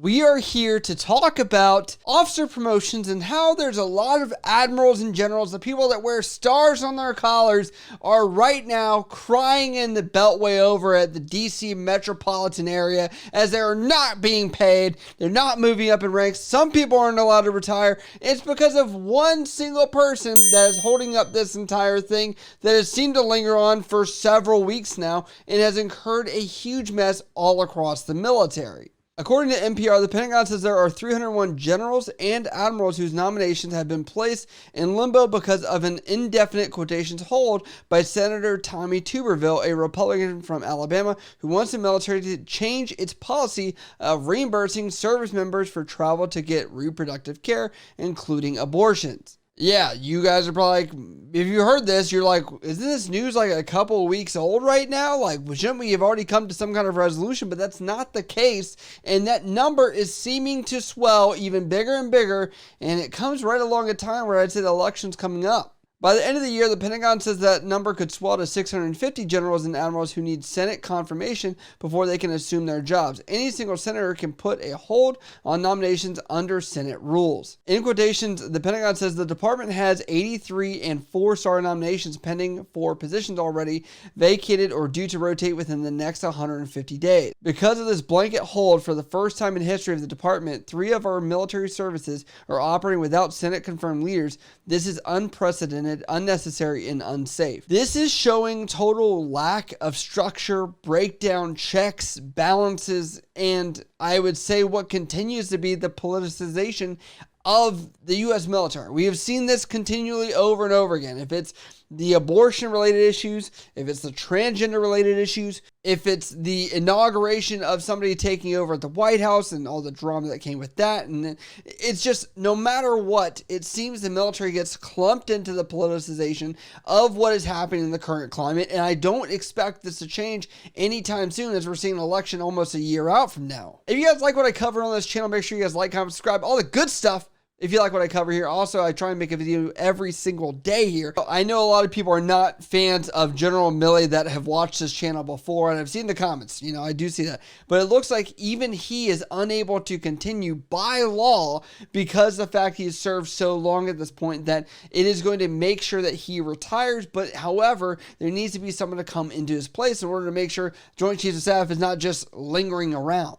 We are here to talk about officer promotions and how there's a lot of admirals and generals, the people that wear stars on their collars, are right now crying in the beltway over at the DC metropolitan area as they are not being paid. They're not moving up in ranks. Some people aren't allowed to retire. It's because of one single person that is holding up this entire thing that has seemed to linger on for several weeks now and has incurred a huge mess all across the military. According to NPR, the Pentagon says there are 301 generals and admirals whose nominations have been placed in limbo because of an indefinite quotations hold by Senator Tommy Tuberville, a Republican from Alabama, who wants the military to change its policy of reimbursing service members for travel to get reproductive care, including abortions. Yeah, you guys are probably like, if you heard this, you're like, isn't this news like a couple of weeks old right now? Like, shouldn't we have already come to some kind of resolution? But that's not the case. And that number is seeming to swell even bigger and bigger. And it comes right along a time where I'd say the election's coming up. By the end of the year, the Pentagon says that number could swell to 650 generals and admirals who need Senate confirmation before they can assume their jobs. Any single senator can put a hold on nominations under Senate rules. In quotations, the Pentagon says the department has 83 and 4-star nominations pending for positions already vacated or due to rotate within the next 150 days. Because of this blanket hold, for the first time in history of the department, 3 of our military services are operating without Senate-confirmed leaders. This is unprecedented, unnecessary, and unsafe. This is showing total lack of structure, breakdown, checks, balances, and I would say what continues to be the politicization of the U.S. military. We have seen this continually over and over again. If it's the abortion-related issues, if it's the transgender-related issues, if it's the inauguration of somebody taking over at the White House and all the drama that came with that, and then it's just, no matter what, it seems the military gets clumped into the politicization of what is happening in the current climate, and I don't expect this to change anytime soon as we're seeing an election almost a year out from now. If you guys like what I cover on this channel, make sure you guys like, comment, subscribe, all the good stuff. If you like what I cover here, also, I try and make a video every single day here. I know a lot of people are not fans of General Milley that have watched this channel before, and I've seen the comments, I do see that. But it looks like even he is unable to continue by law because of the fact he has served so long at this point that it is going to make sure that he retires. But however, there needs to be someone to come into his place in order to make sure Joint Chiefs of Staff is not just lingering around.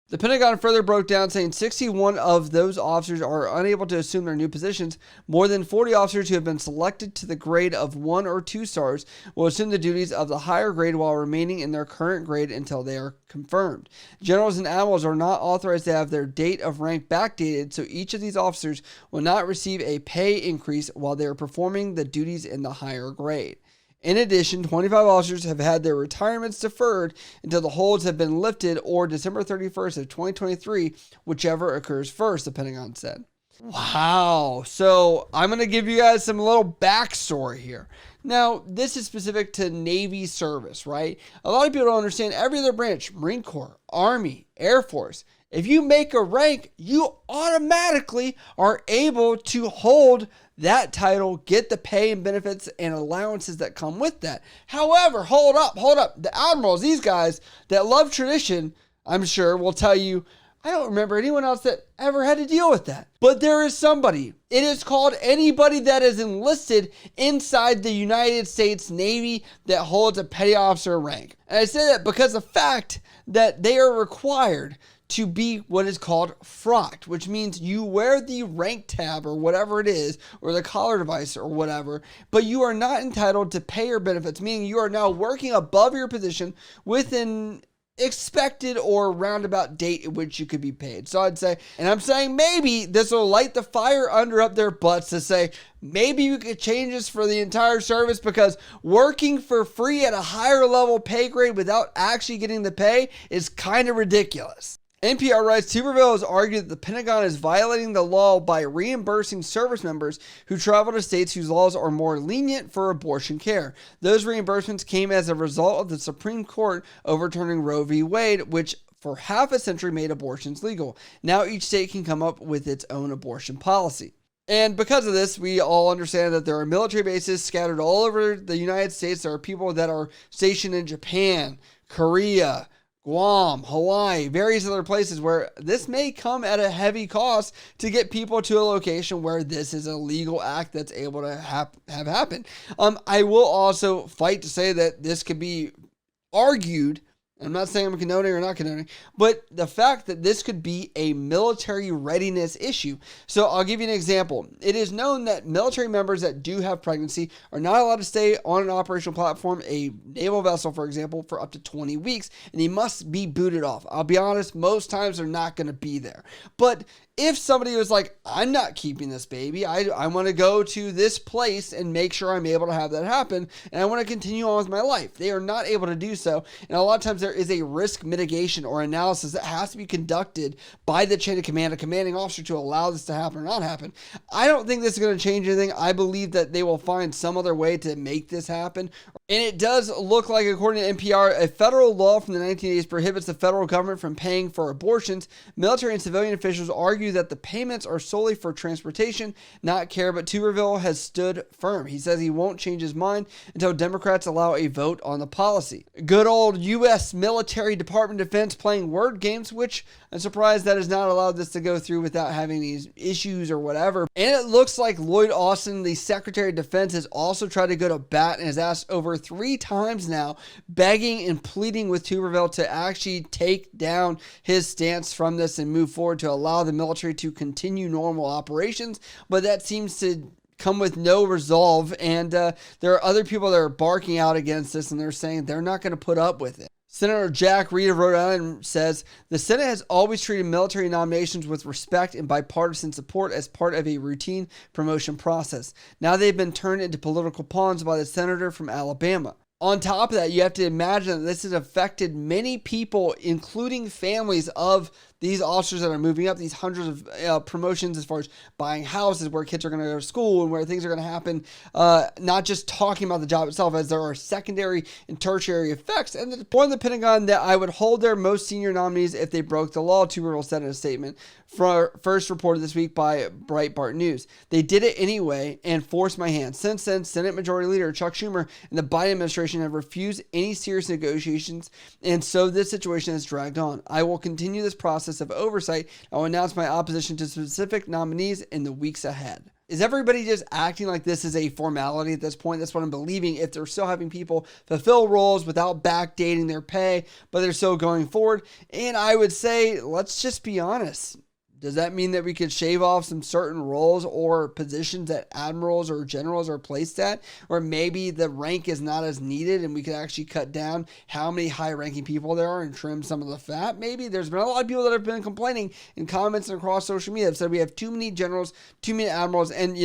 The Pentagon further broke down, saying 61 of those officers are unable to assume their new positions. More than 40 officers who have been selected to the grade of 1 or 2 stars will assume the duties of the higher grade while remaining in their current grade until they are confirmed. Generals and admirals are not authorized to have their date of rank backdated, so each of these officers will not receive a pay increase while they are performing the duties in the higher grade. In addition, 25 officers have had their retirements deferred until the holds have been lifted or December 31st of 2023, whichever occurs first, the Pentagon said. Wow. So I'm going to give you guys some little backstory here. Now, this is specific to Navy service, right? A lot of people don't understand every other branch, Marine Corps, Army, Air Force. If you make a rank, you automatically are able to hold that title, get the pay and benefits and allowances that come with that. However, hold up. The admirals, these guys that love tradition, I'm sure will tell you, I don't remember anyone else that ever had to deal with that. But there is somebody. It is called anybody that is enlisted inside the United States Navy that holds a petty officer rank. And I say that because of the fact that they are required to be what is called frocked, which means you wear the rank tab or whatever it is, or the collar device or whatever, but you are not entitled to pay or benefits, meaning you are now working above your position with an expected or roundabout date at which you could be paid. So I'd say, and I'm saying maybe this will light the fire under up their butts to say, maybe you could change this for the entire service, because working for free at a higher level pay grade without actually getting the pay is kind of ridiculous. NPR writes, Tuberville has argued that the Pentagon is violating the law by reimbursing service members who travel to states whose laws are more lenient for abortion care. Those reimbursements came as a result of the Supreme Court overturning Roe v. Wade, which for half a century made abortions legal. Now each state can come up with its own abortion policy. And because of this, we all understand that there are military bases scattered all over the United States. There are people that are stationed in Japan, Korea, Guam, Hawaii, various other places where this may come at a heavy cost to get people to a location where this is a legal act that's able to have happen. I will also fight to say that this could be argued. I'm not saying I'm condoning or not condoning, but the fact that this could be a military readiness issue. So I'll give you an example. It is known that military members that do have pregnancy are not allowed to stay on an operational platform, a naval vessel, for example, for up to 20 weeks, and they must be booted off. I'll be honest, most times they're not going to be there. But if somebody was like, I'm not keeping this baby, I want to go to this place and make sure I'm able to have that happen, and I want to continue on with my life. They are not able to do so, and a lot of times there is a risk mitigation or analysis that has to be conducted by the chain of command, a commanding officer, to allow this to happen or not happen. I don't think this is going to change anything. I believe that they will find some other way to make this happen. And it does look like, according to NPR, a federal law from the 1980s prohibits the federal government from paying for abortions. Military and civilian officials argue that the payments are solely for transportation, not care, but Tuberville has stood firm. He says he won't change his mind until Democrats allow a vote on the policy. Good old U.S. military Department of Defense playing word games, which I'm surprised that has not allowed this to go through without having these issues or whatever. And it looks like Lloyd Austin, the Secretary of Defense, has also tried to go to bat and has asked over 3 times now, begging and pleading with Tuberville to actually take down his stance from this and move forward to allow the military to continue normal operations. But that seems to come with no resolve, and there are other people that are barking out against this, and they're saying they're not going to put up with it. Senator Jack Reed of Rhode Island says, the Senate has always treated military nominations with respect and bipartisan support as part of a routine promotion process. Now they've been turned into political pawns by the senator from Alabama. On top of that, you have to imagine that this has affected many people, including families of these officers that are moving up, these hundreds of promotions as far as buying houses, where kids are going to go to school and where things are going to happen, not just talking about the job itself, as there are secondary and tertiary effects. And the point of the Pentagon that I would hold their most senior nominees if they broke the law, Tuberville said in a statement, first reported this week by Breitbart News. They did it anyway and forced my hand. Since then, Senate Majority Leader Chuck Schumer and the Biden administration have refused any serious negotiations, and so this situation has dragged on. I will continue this process of oversight. I will announce my opposition to specific nominees in the weeks ahead. Is everybody just acting like this is a formality at this point? That's what I'm believing. If they're still having people fulfill roles without backdating their pay, but they're still going forward. And I would say, let's just be honest. Does that mean that we could shave off some certain roles or positions that admirals or generals are placed at? Or maybe the rank is not as needed and we could actually cut down how many high-ranking people there are and trim some of the fat? Maybe. There's been a lot of people that have been complaining in comments and across social media that said we have too many generals, too many admirals, and,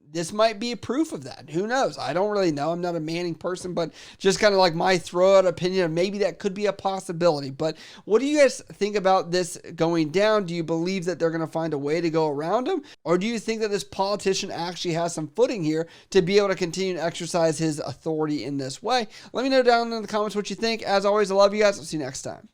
this might be proof of that. Who knows? I don't really know. I'm not a Manning person, but just kind of like my throw out opinion of maybe that could be a possibility. But what do you guys think about this going down? Do you believe that they're going to find a way to go around him? Or do you think that this politician actually has some footing here to be able to continue to exercise his authority in this way? Let me know down in the comments what you think. As always, I love you guys. I'll see you next time.